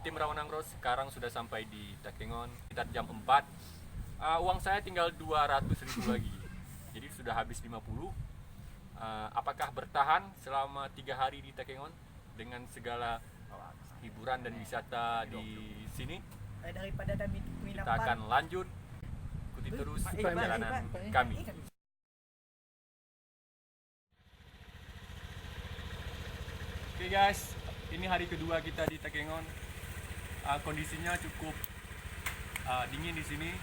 Tim Rawanang Rose sekarang sudah sampai di Takengon sekitar jam 4. Uang saya tinggal 200.000 lagi. Jadi sudah habis 50. Apakah bertahan selama 3 hari di Takengon dengan segala hiburan dan wisata di sini? Daripada Kita akan lanjut ikuti terus perjalanan kami. Oke guys, ini hari kedua kita di Takengon. Kondisinya cukup dingin di sini.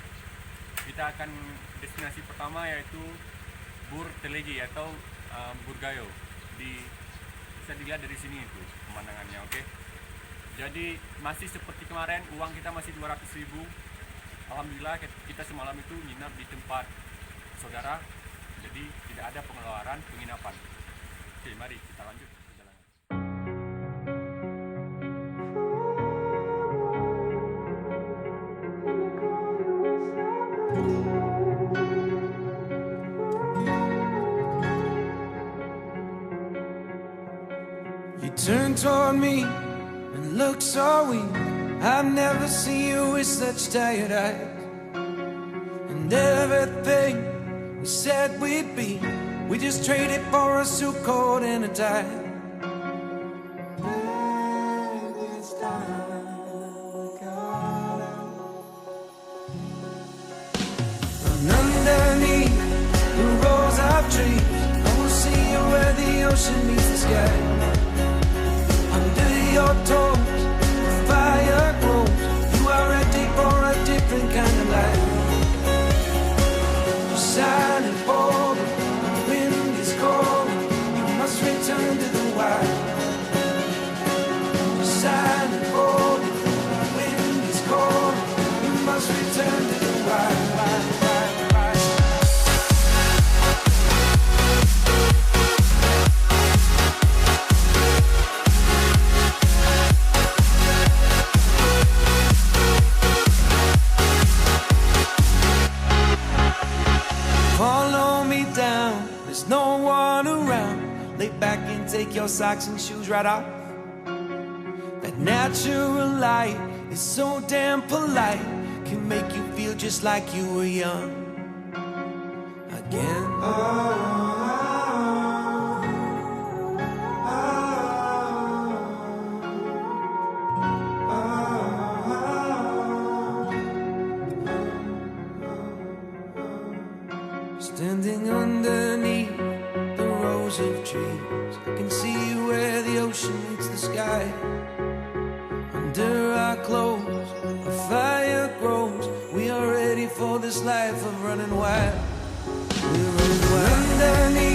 Kita akan destinasi pertama yaitu Bur Telegi atau Burgayo. Bisa dilihat dari sini itu pemandangannya, oke. Jadi masih seperti kemarin, uang kita masih 200.000. Alhamdulillah kita semalam itu nginap di tempat saudara. Jadi tidak ada pengeluaran penginapan. Oke, mari kita lanjut perjalanan. You turned toward me and looked so weak. I've never seen you with such tired eyes. And everything we said we'd be, we just traded for a suit coat and a tie. This time we got out. And underneath the rows of trees, I will see you where the ocean meets the sky. Under your toes, the fire grows. You are ready for a different kind of life. You're silent for the wind is cold. You must return to the wild. You're silent for the wind is cold. You must return to the wild. Follow me down, there's no one around. Lay back and take your socks and shoes right off. That natural light is so damn polite, can make you feel just like you were young again. Standing underneath the rows of trees, I can see where the ocean meets the sky. Under our clothes, a fire grows. We are ready for this life of running wild. We're running wild. Underneath